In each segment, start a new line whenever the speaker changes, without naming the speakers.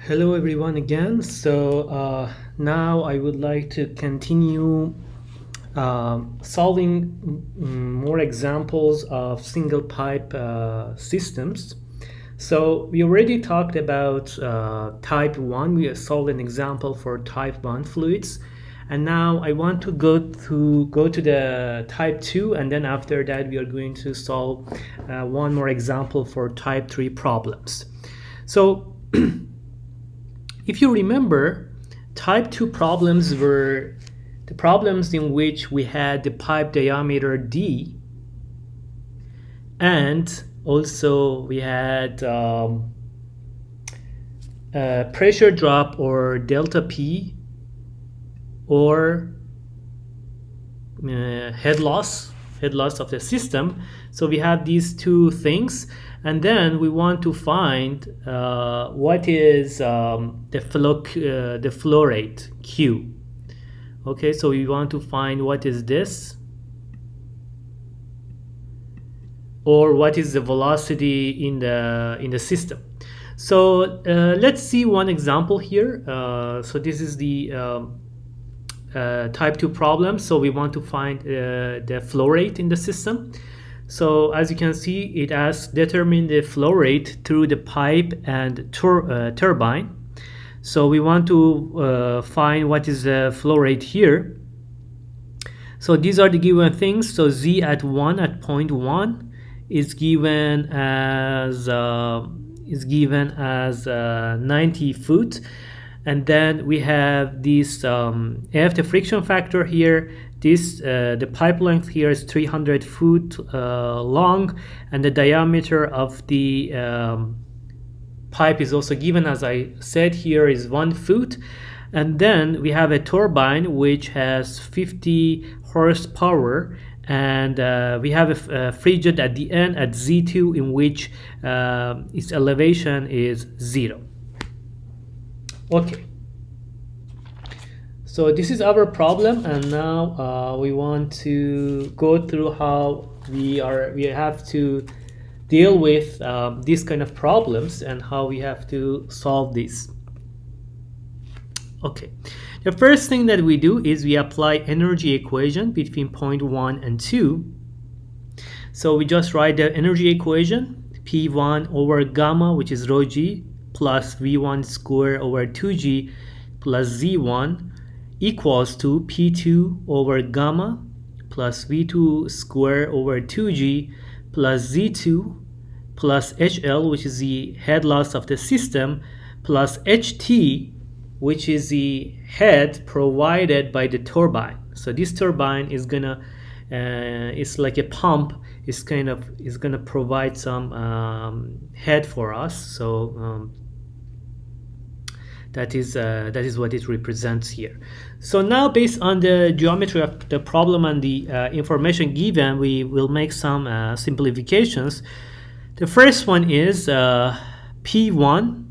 Hello everyone again. Now I would like to continue solving more examples of single pipe systems. So we already talked about type 1. We solved an example for type 1 fluids. And now I want to go to the type 2, and then after that we are going to solve one more example for type 3 problems. So if you remember, type 2 problems were the problems in which we had the pipe diameter d, and also we had pressure drop or delta P, or head loss of the system. So we have these two things, and then we want to find what is the flow rate Q. Okay, so we want to find what is this, or what is the velocity in the system. So let's see one example here. So this is the type 2 problem. So we want to find the flow rate in the system. So as you can see, it asks determine the flow rate through the pipe and turbine. So we want to find what is the flow rate here. So these are the given things. So Z at point 1 is given as 90 foot. And then we have this F, the friction factor here. The pipe length here is 300 foot long, and the diameter of the pipe is also given, as I said here, is 1 foot. And then we have a turbine which has 50 horsepower, and we have a frigid at the end at Z2, in which its elevation is 0. Okay, so this is our problem, and now we want to go through how we have to deal with these kind of problems and how we have to solve these. Okay, the first thing that we do is we apply energy equation between point 1 and 2. So we just write the energy equation, P1 over gamma, which is rho g, plus V1 square over 2g plus Z1 equals to P2 over gamma plus V2 square over 2g plus Z2 plus HL, which is the head loss of the system, plus HT, which is the head provided by the turbine. So this turbine is gonna it's like a pump. Is gonna provide some head for us. So that is what it represents here. So now, based on the geometry of the problem and the information given, we will make some simplifications. The first one is P1.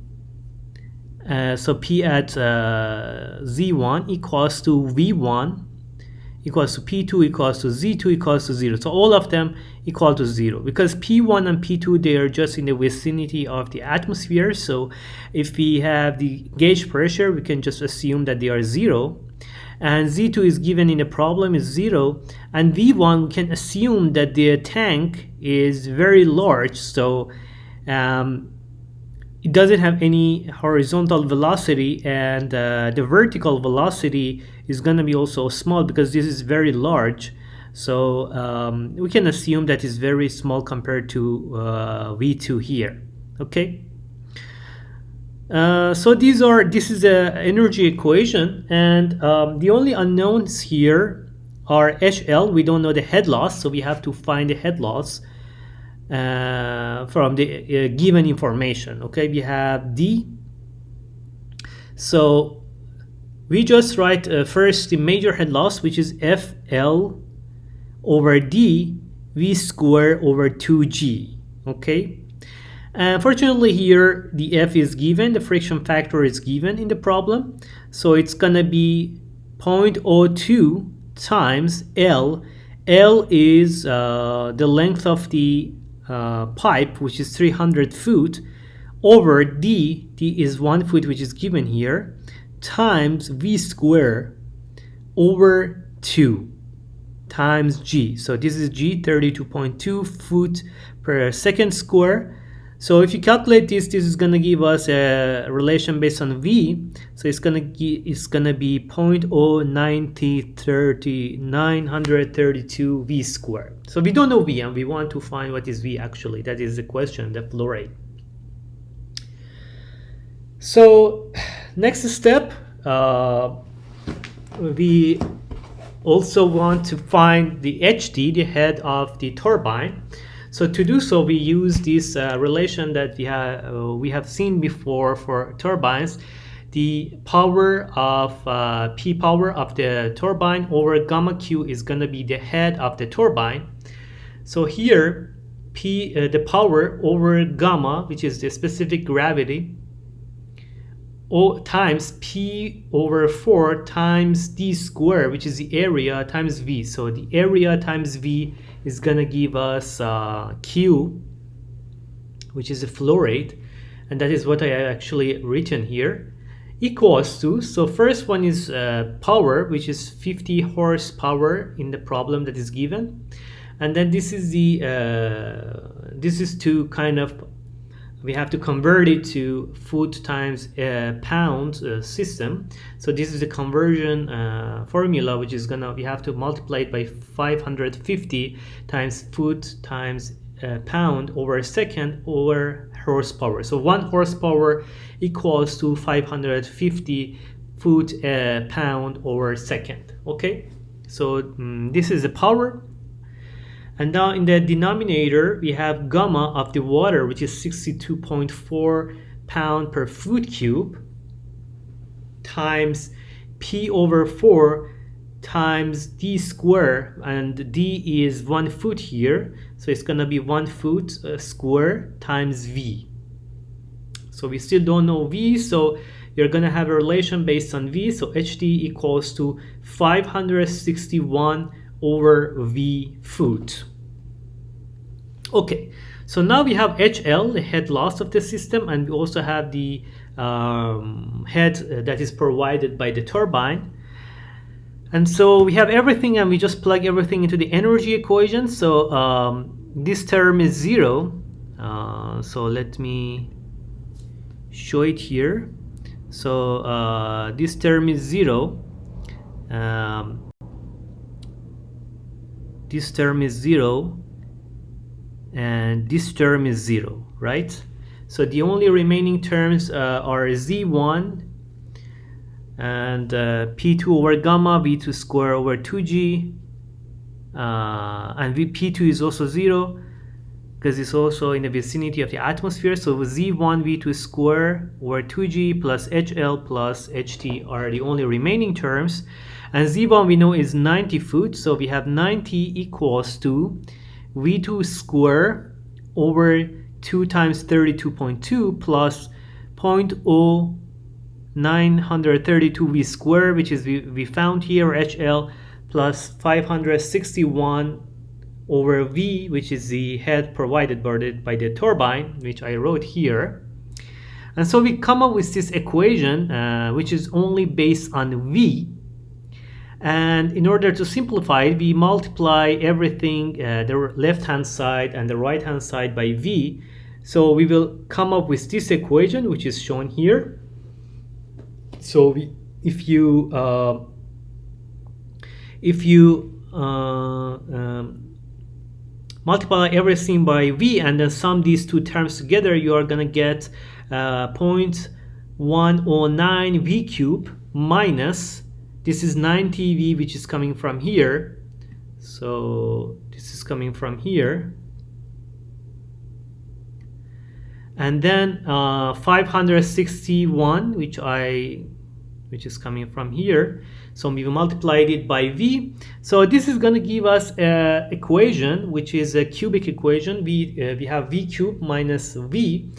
So P at Z1 equals to V1 equals to P2 equals to Z2 equals to 0. So all of them equal to 0, because P1 and P2, they are just in the vicinity of the atmosphere. So if we have the gauge pressure, we can just assume that they are 0. And Z2 is given in the problem is 0. And V1, we can assume that the tank is very large. So it doesn't have any horizontal velocity, and the vertical velocity is going to be also small because this is very large. So we can assume that it's very small compared to V2 here. Okay. So this is the energy equation, and the only unknowns here are HL. We don't know the head loss, so we have to find the head loss from the given information. Okay, we have D. So we just write first the major head loss, which is FL over D V square over 2G. Okay. Fortunately here the F is given, the friction factor is given in the problem. So it's gonna be 0.02 times L. L is the length of the pipe, which is 300 foot, over d is 1 foot, which is given here, times v square over 2 times g. So this is g, 32.2 foot per second square. So if you calculate this is going to give us a relation based on v. So it's going to be 0.0903932 v squared. So we don't know v, and we want to find what is v actually. That is the question, the flow rate. So next step, we also want to find the HD, the head of the turbine. So to do so, we use this relation that we have seen before for turbines. The power of P power of the turbine over gamma Q is going to be the head of the turbine. So here, P the power over gamma, which is the specific gravity, times P over 4 times D squared, which is the area, times V. So the area times V is going to give us Q, which is the flow rate. And that is what I actually written here. Equals to, so first one is power, which is 50 horsepower in the problem that is given. And then this is the, this is to kind of, we have to convert it to foot times pound system. So this is the conversion formula, which is we have to multiply it by 550 times foot times pound over second over horsepower. So 1 horsepower equals to 550 foot pound over second. Okay, so this is the power. And now in the denominator, we have gamma of the water, which is 62.4 pound per foot cube, times P over 4 times D square, and D is 1 foot here. So it's going to be 1 foot square times V. So we still don't know V, so you're going to have a relation based on V. So HD equals to 561 over V foot. Okay, so now we have HL, the head loss of the system, and we also have the head that is provided by the turbine. And so we have everything, and we just plug everything into the energy equation. So this term is 0. So let me show it here. So this term is 0. This term is 0, and this term is 0, right? So the only remaining terms are Z1 and P2 over gamma, V2 square over 2G, and P2 is also 0 because it's also in the vicinity of the atmosphere. So Z1 V2 square over 2G plus HL plus HT are the only remaining terms. And Z1 we know is 90 foot, so we have 90 equals to V2 square over 2 times 32.2 plus 0.0932 V square, which is we found here, HL, plus 561 over V, which is the head provided by the turbine, which I wrote here. And so we come up with this equation, which is only based on V. And in order to simplify it, we multiply everything, the left-hand side and the right-hand side by V. So we will come up with this equation, which is shown here. So if you multiply everything by V and then sum these two terms together, you are going to get 0.109 V cube minus, this is 90 V, which is coming from here. So this is coming from here. And then 561, which is coming from here. So we multiplied it by V. So this is going to give us an equation, which is a cubic equation. We have V cube minus V.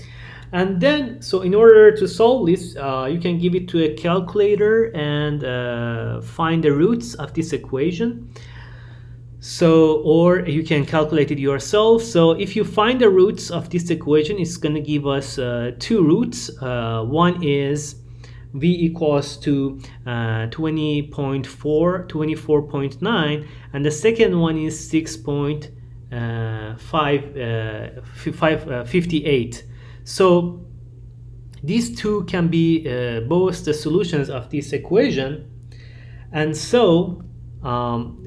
And then, so in order to solve this, you can give it to a calculator and find the roots of this equation. So, or you can calculate it yourself. So if you find the roots of this equation, it's going to give us two roots. One is v equals to 20.4, 24.9, and the second one is 6.58. So these two can be both the solutions of this equation. And so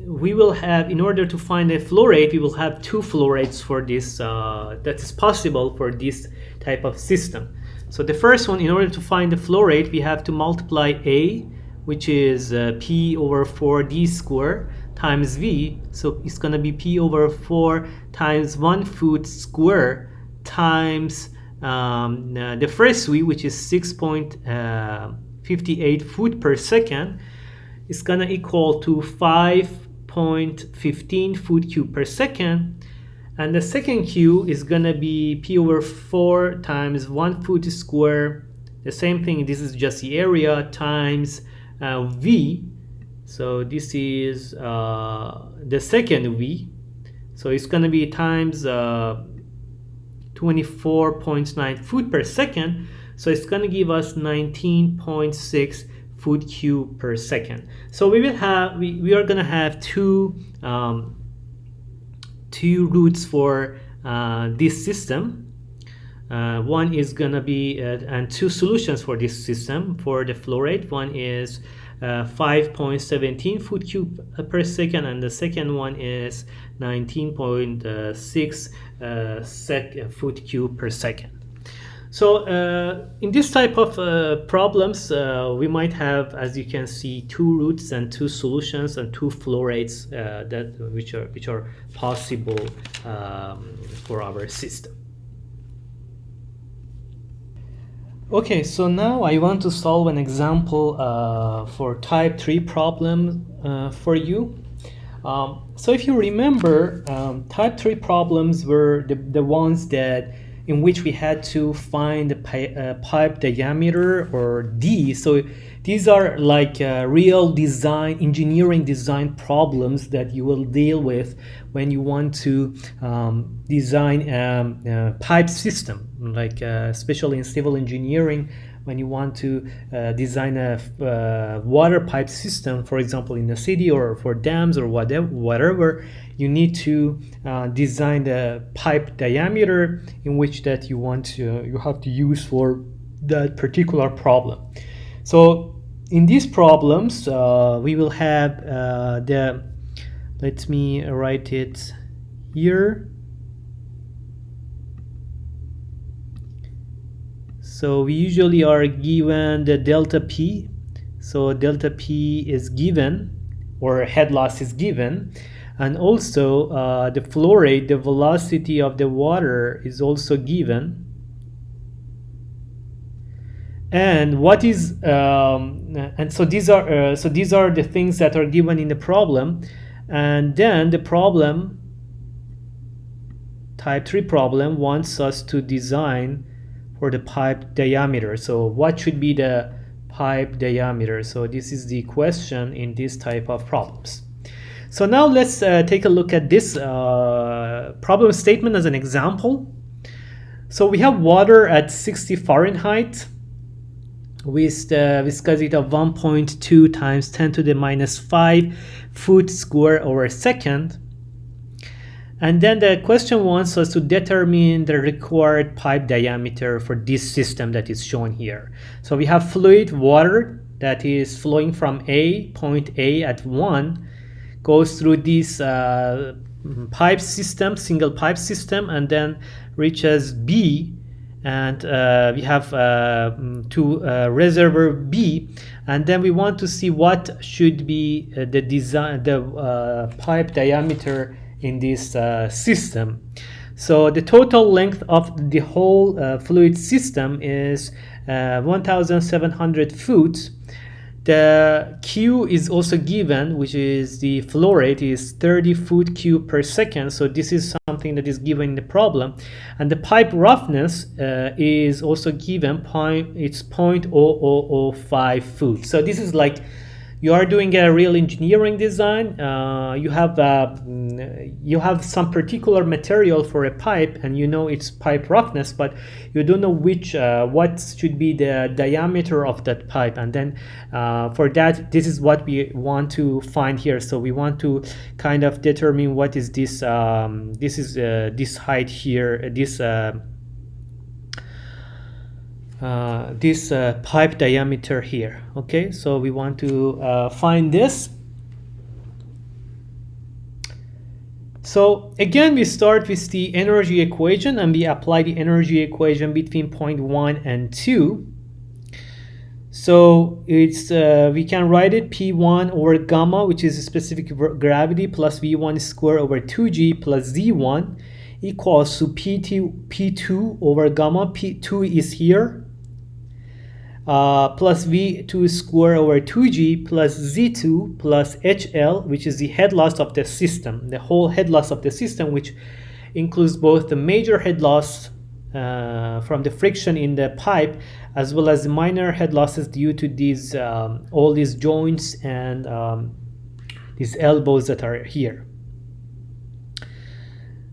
we will have, in order to find a flow rate, we will have two flow rates for this that is possible for this type of system. So the first one, in order to find the flow rate, we have to multiply A, which is P over 4D square times V. So it's going to be P over 4 times 1 foot square times the first V, which is 6.58 foot per second. It's going to equal to 5.15 foot cube per second. And the second Q is going to be P over 4 times 1 foot square. The same thing, this is just the area, times V. So this is the second V. So it's going to be times 24.9 foot per second. So it's going to give us 19.6 foot cube per second. So we will have, we are going to have two roots for this system. One is going to be and two solutions for this system for the flow rate. One is 5.17 foot cube per second, and the second one is 19.6 foot cube per second. So in this type of problems, we might have, as you can see, two roots and two solutions and two flow rates which are possible for our system. Okay, so now I want to solve an example for type 3 problem for you. So if you remember, type 3 problems were the ones that in which we had to find the pipe diameter, or D. So these are like real engineering design problems that you will deal with when you want to design a pipe system, like especially in civil engineering, when you want to design a water pipe system, for example, in the city or for dams or whatever, you need to design the pipe diameter in which that you have to use for that particular problem. So in these problems, we will have let me write it here. So we usually are given the delta P. So delta P is given, or head loss is given. And also the flow rate, the velocity of the water is also given. And what is and so these are the things that are given in the problem. And then the problem, type 3 problem, wants us to design for the pipe diameter. So what should be the pipe diameter? So this is the question in this type of problems. So now let's take a look at this problem statement as an example. So we have water at 60 Fahrenheit with the viscosity of 1.2 times 10 to the minus 5 foot square over a second. And then the question wants us to determine the required pipe diameter for this system that is shown here. So we have fluid water that is flowing from point A at 1, goes through this pipe system, single pipe system, and then reaches B, and we have to reservoir B, and then we want to see what should be the pipe diameter in this system. So the total length of the whole fluid system is 1,700 foot. The Q is also given, which is the flow rate is 30 foot cube per second. So this is something that is given in the problem. And the pipe roughness is also given, it's 0.0005 foot. So this is like you are doing a real engineering design, you have some particular material for a pipe, and you know its pipe roughness, but you don't know what should be the diameter of that pipe. And then for that, this is what we want to find here. So we want to kind of determine what is this. This is this height here. This pipe diameter here. Okay, so we want to find this. So again, we start with the energy equation and we apply the energy equation between point 1 and 2. So it's we can write it P1 over gamma, which is specific gravity, plus V1 square over 2G plus Z1 equals to P2 over gamma. P2 is here. Plus V2 square over 2G plus Z2 plus HL, which is the head loss of the system, the whole head loss of the system, which includes both the major head loss from the friction in the pipe, as well as the minor head losses due to these all these joints and these elbows that are here.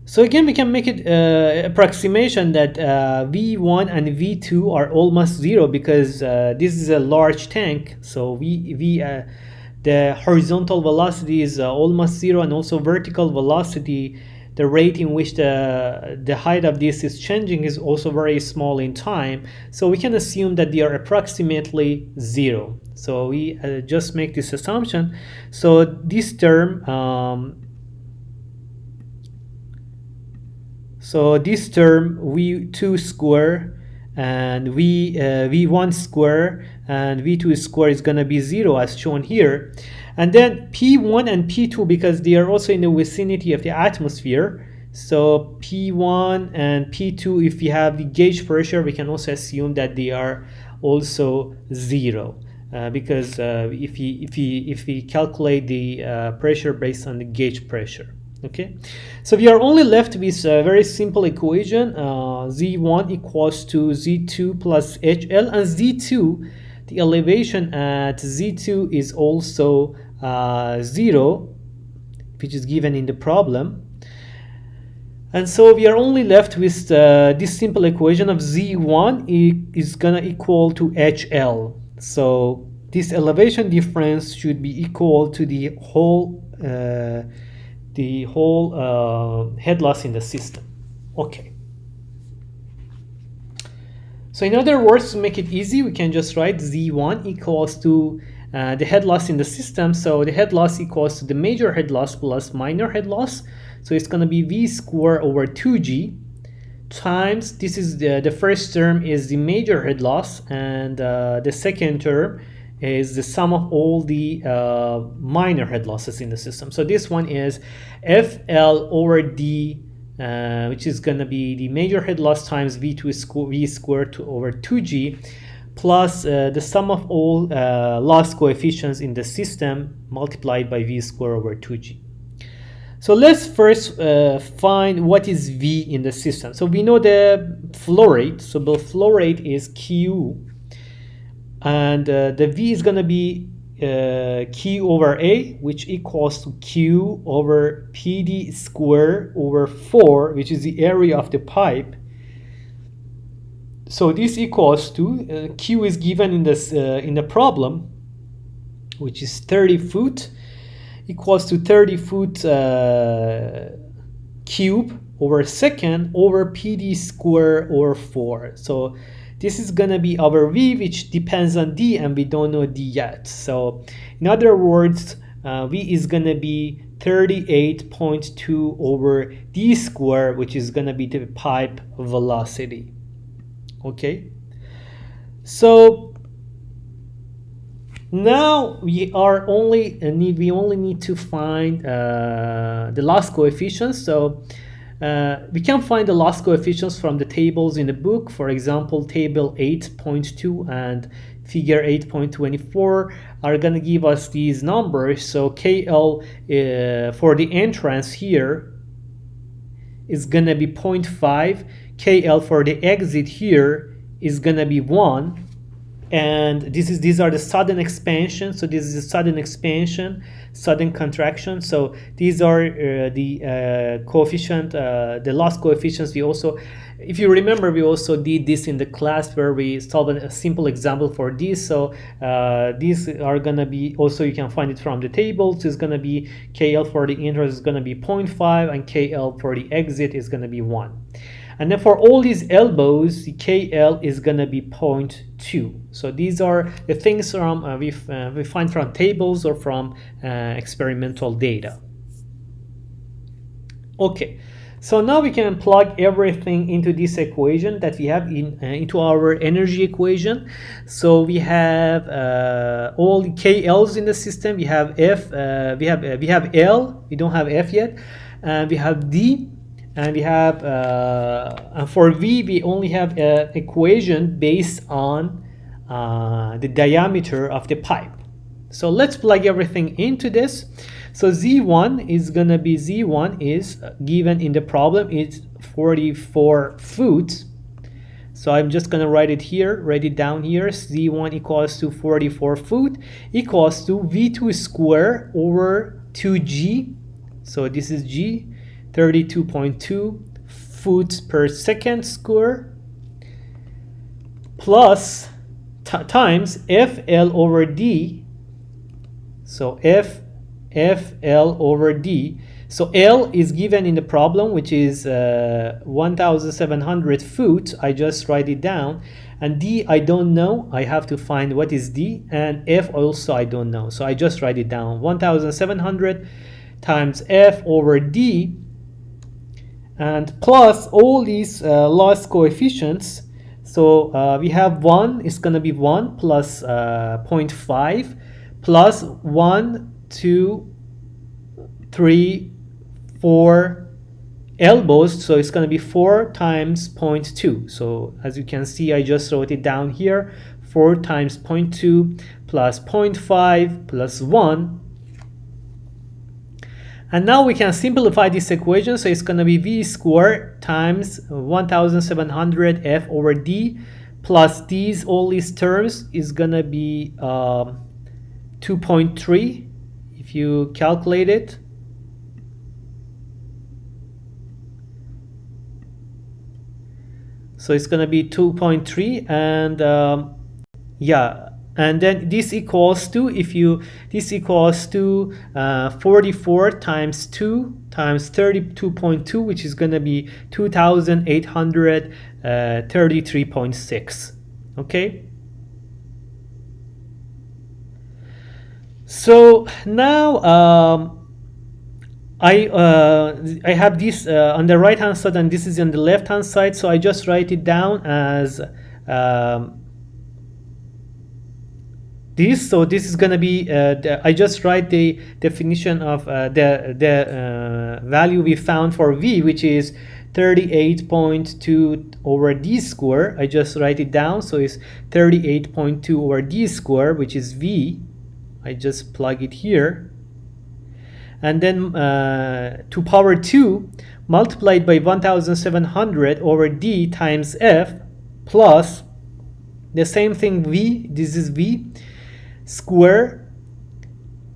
So again, we can make it approximation that V1 and V2 are almost zero, because this is a large tank. So the horizontal velocity is almost zero, and also vertical velocity, the rate in which the height of this is changing, is also very small in time. So we can assume that they are approximately zero. So we just make this assumption. So this term, V2 square and V1 square and V2 square is going to be zero, as shown here. And then P1 and P2, because they are also in the vicinity of the atmosphere, so P1 and P2, if we have the gauge pressure, we can also assume that they are also zero, because if we calculate the pressure based on the gauge pressure. Okay, so we are only left with a very simple equation, Z1 equals to Z2 plus HL, and Z2, the elevation at Z2 is also 0, which is given in the problem. And so we are only left with this simple equation of Z1 is gonna equal to HL. So this elevation difference should be equal to the whole head loss in the system. Okay. So in other words, to make it easy, we can just write Z1 equals to the head loss in the system. So the head loss equals to the major head loss plus minor head loss. So it's going to be V square over 2G times, this is the first term is the major head loss, and the second term is the sum of all the minor head losses in the system. So this one is FL over D, which is going to be the major head loss times V squared over 2G, plus the sum of all loss coefficients in the system multiplied by V squared over 2G. So let's first find what is V in the system. So we know the flow rate. So the flow rate is Q, and the V is going to be Q over A, which equals to Q over PD square over 4, which is the area of the pipe. So this equals to Q is given in this in the problem, which is 30 foot, equals to 30 foot cube over second over PD square over 4. So this is gonna be our V, which depends on D, and we don't know D yet. So in other words, V is gonna be 38.2 over D square, which is gonna be the pipe velocity. Okay, so now we only need to find the loss coefficients. So we can find the loss coefficients from the tables in the book. For example, table 8.2 and figure 8.24 are going to give us these numbers. So KL for the entrance here is going to be 0.5. KL for the exit here is going to be 1. and these are the sudden expansion. So this is a sudden expansion, sudden contraction. So these are the coefficient, the loss coefficients. We also, if you remember, we also did this in the class where we solved a simple example for this. So these are gonna be, also you can find it from the table. So it's gonna be KL for the interest is gonna be 0.5, and KL for the exit is gonna be 1. And then for all these elbows, the KL is gonna be 0.2. So these are the things from we find from tables or from experimental data. Okay, so now we can plug everything into this equation that we have into our energy equation. So we have all the KLs in the system. We have F, we have L. We don't have F yet, and we have D. And we have, and for V, we only have an equation based on the diameter of the pipe. So let's plug everything into this. So Z1 is gonna be, Z1 is given in the problem, it's 44 foot. So I'm just gonna write it here, write it down here. Z1 equals to 44 foot equals to V2 square over 2G. So this is G. 32.2 foot per second square plus times FL over D. So FL over D. So L is given in the problem, which is 1,700 foot. I just write it down. And D, I don't know. I have to find what is D. And F also I don't know. So I just write it down. 1,700 times F over D, and plus all these loss coefficients. So we have 1 is going to be 1 plus 0.5 plus 1, 2, 3, 4 elbows. So it's going to be 4 times 0.2. So as you can see, I just wrote it down here. 4 times 0.2 plus 0.5 plus 1. And now we can simplify this equation. So it's going to be V squared times 1,700 F over D plus these, all these terms is going to be 2.3 if you calculate it. So it's going to be 2.3, and yeah. And then this equals to, if you, this equals to 44 times 2 times 32.2, which is going to be 2,833.6. Okay. So now I have this on the right hand side, and this is on the left hand side. So I just write it down as this. So this is going to be I just write the definition of the value we found for V, which is 38.2 over D square. I just write it down. So it's 38.2 over D square, which is V. I just plug it here, and then 2 power 2 multiplied by 1,700 over D times F plus the same thing V. This is V square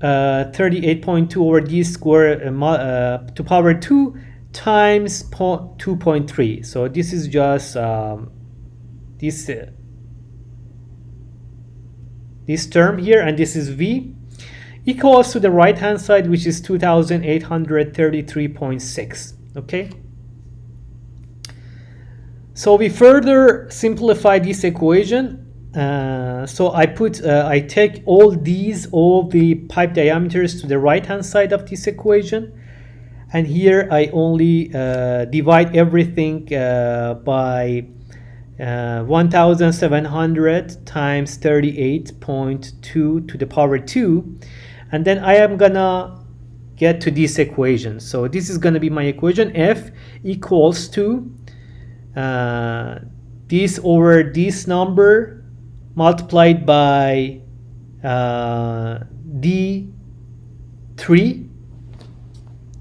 38.2 over D square to power 2 times 2.3. So this is just this term here, and this is V equals to the right hand side, which is 2,833.6. okay. So we further simplify this equation. So I take all the pipe diameters to the right hand side of this equation, and here I only divide everything by 1,700 times 38.2 to the power 2, and then I am gonna get to this equation. So this is gonna be my equation. F equals to this over this number multiplied by D3.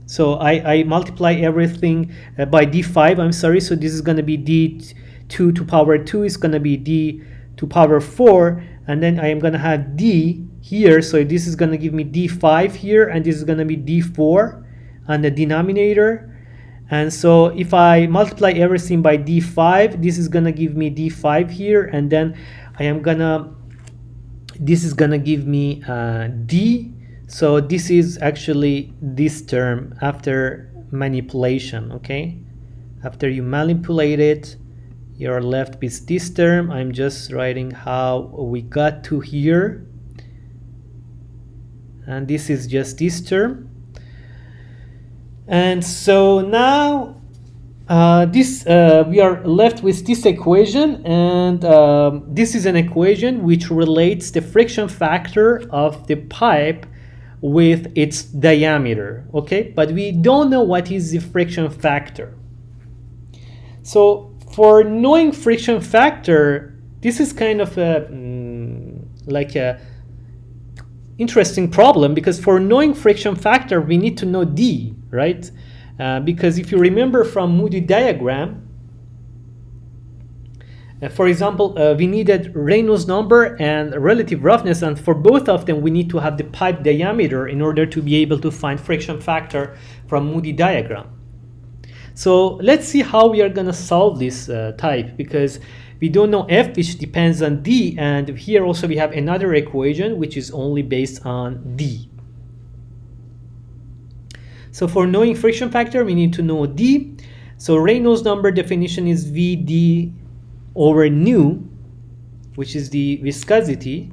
So I multiply everything by D5, I'm sorry. So this is going to be D2 to power 2 is going to be to power 4, and then I am going to have d here. So this is going to give me d5 here, and this is going to be d4 on the denominator. And so if I multiply everything by d5, this is going to give me d5 here, and then this is going to give me d. So this is actually this term after manipulation, okay? After you manipulate it, you're left with this term. I'm just writing how we got to here. And this is just this term. And so now we are left with this equation, and this is an equation which relates the friction factor of the pipe with its diameter, okay? But we don't know what is the friction factor. So for knowing friction factor, this is kind of like a interesting problem, because for knowing friction factor, we need to know D, right? Because if you remember from Moody diagram, for example, we needed Reynolds number and relative roughness, and for both of them, we need to have the pipe diameter in order to be able to find friction factor from Moody diagram. So let's see how we are going to solve this type, because we don't know F, which depends on D, and here also we have another equation which is only based on D. So for knowing friction factor, we need to know D. So Reynolds number definition is Vd over nu, which is the viscosity,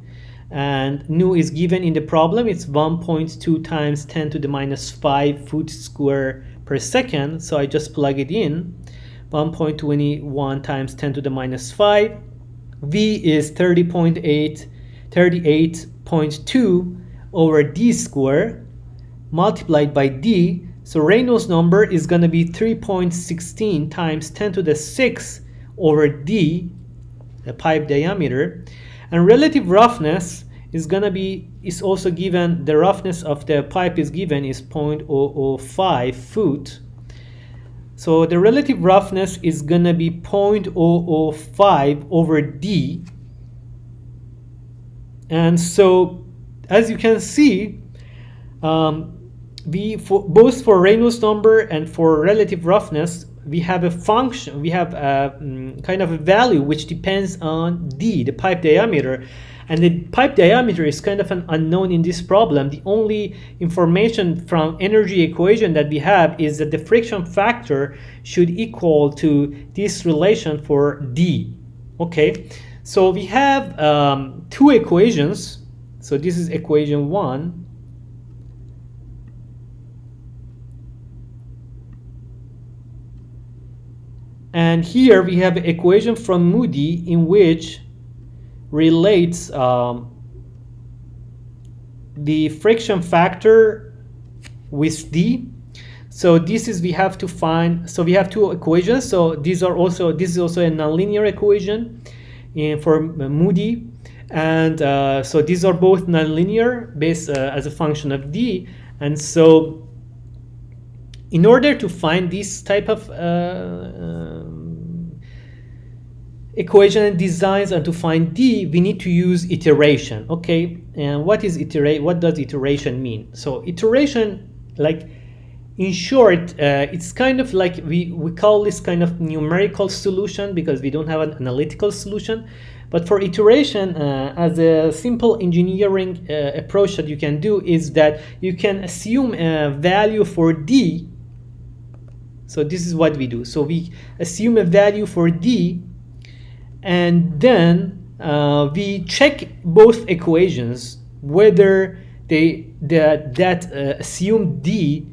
and nu is given in the problem. It's 1.2 times 10 to the minus 5 foot square per second. So I just plug it in. 1.21 times 10 to the minus 5. V is 38.2 over d square multiplied by d. So Reynolds number is going to be 3.16 times 10 to the 6 over d, the pipe diameter. And relative roughness is going to be, is also given, the roughness of the pipe is given is 0.005 foot. So the relative roughness is going to be 0.005 over d. And so, as you can see, both for Reynolds number and for relative roughness, we have a function, we have a kind of a value which depends on d, the pipe diameter. And the pipe diameter is kind of an unknown in this problem. The only information from energy equation that we have is that the friction factor should equal to this relation for D. Okay, so we have two equations. So this is equation 1. And here we have an equation from Moody in which relates the friction factor with D. So this is, we have to find, so we have two equations. So these are also, this is also a nonlinear equation for Moody. And so these are both nonlinear based as a function of D. And so in order to find this type of equation and designs and to find D, we need to use iteration. Okay, and what is iterate? What does iteration mean? So iteration, like in short, it's kind of like we call this kind of numerical solution because we don't have an analytical solution. But for iteration, as a simple engineering approach that you can do is that you can assume a value for D. So this is what we do. So we assume a value for D, and then we check both equations whether that assumed D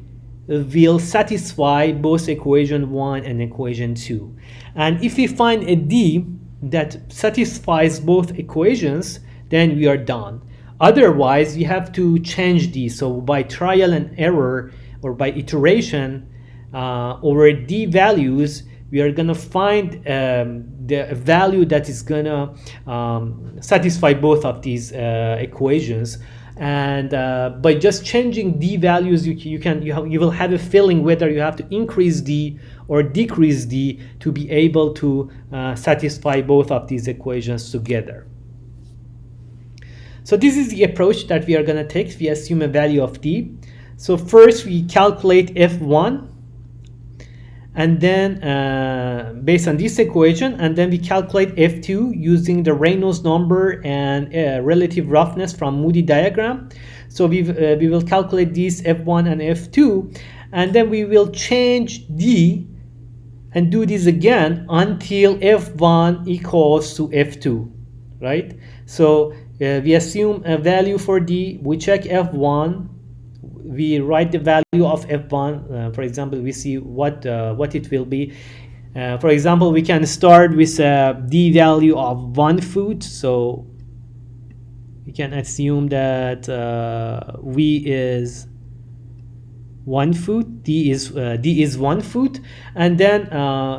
will satisfy both equation 1 and equation 2. And if we find a D that satisfies both equations, then we are done. Otherwise, we have to change D. So by trial and error or by iteration over D values, we are going to find the value that is going to satisfy both of these equations. and by just changing d values, you will have a feeling whether you have to increase d or decrease d to be able to satisfy both of these equations together. So this is the approach that we are going to take. We assume a value of d. So first we calculate f1, and then based on this equation, and then we calculate f2 using the Reynolds number and relative roughness from Moody diagram. So we will calculate these f1 and f2, and then we will change d and do this again until f1 equals to f2, right? So we assume a value for d, we check f1, we write the value of f1. For example, we see what it will be. For example, we can start with a d value of 1 foot. So we can assume that v is 1 foot, d is 1 foot, and then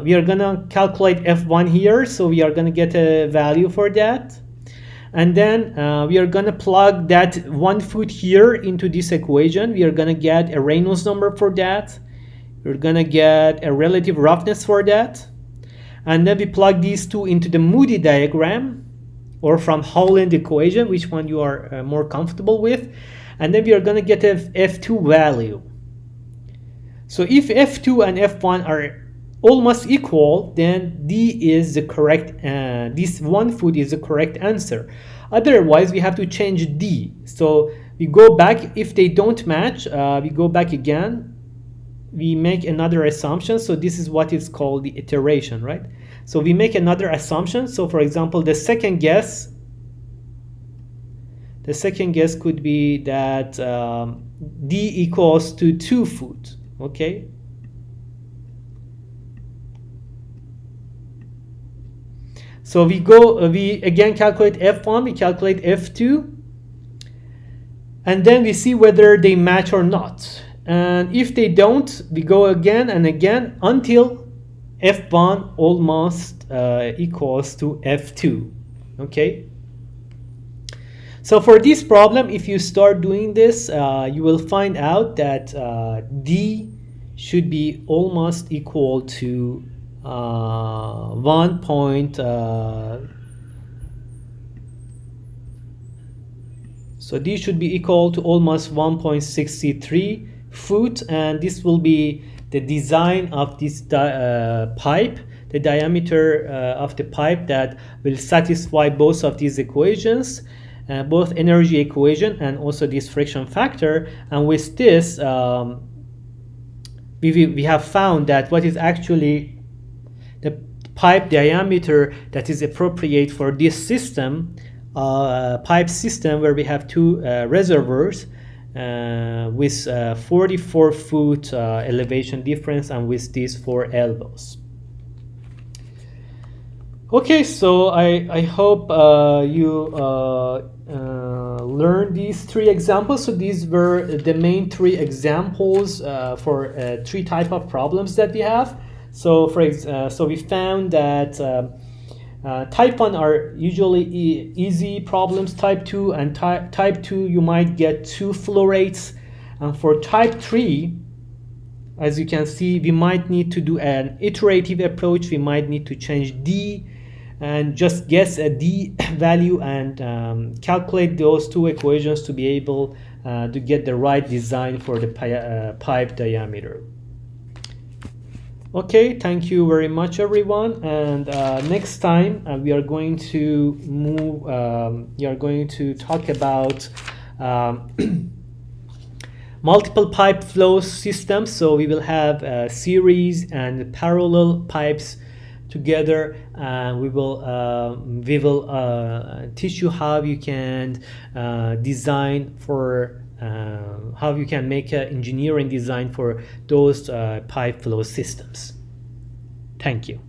we are gonna calculate f1 here. So we are gonna get a value for that. And then we are going to plug that 1 foot here into this equation. We are going to get a Reynolds number for that. We're going to get a relative roughness for that. And then we plug these two into the Moody diagram or from Howland equation, which one you are more comfortable with. And then we are going to get a F2 value. So if F2 and F1 are almost equal, then D is the correct, this 1 foot is the correct answer. Otherwise, we have to change D. So we go back. If they don't match, we go back again. We make another assumption. So this is what is called the iteration, right? So we make another assumption. So for example, the second guess could be that D equals to 2 foot, okay? So we again calculate f1, we calculate f2, and then we see whether they match or not. And if they don't, we go again and again until f1 almost equals to f2, okay? So for this problem, if you start doing this, you will find out that D should be almost equal to 1 point, so D should be equal to almost 1.63 foot, and this will be the design of this pipe, the diameter of the pipe that will satisfy both of these equations, both energy equation and also this friction factor. And with this, we have found that what is actually the pipe diameter that is appropriate for this system, pipe system where we have two reservoirs with 44 foot elevation difference and with these 4 elbows. Okay, so I hope you learned these 3 examples. So these were the main 3 examples for 3 type of problems that we have. So so we found that type 1 are usually easy problems. Type 2 and type 2 you might get 2 flow rates, and for type 3, as you can see, we might need to do an iterative approach. We might need to change D and just guess a D value and calculate those 2 equations to be able to get the right design for the pipe diameter. Okay, thank you very much, everyone. And next time we are going to move. We are going to talk about multiple pipe flow systems. So we will have series and parallel pipes together, and we will teach you how you can design for. How you can make an engineering design for those pipe flow systems. Thank you.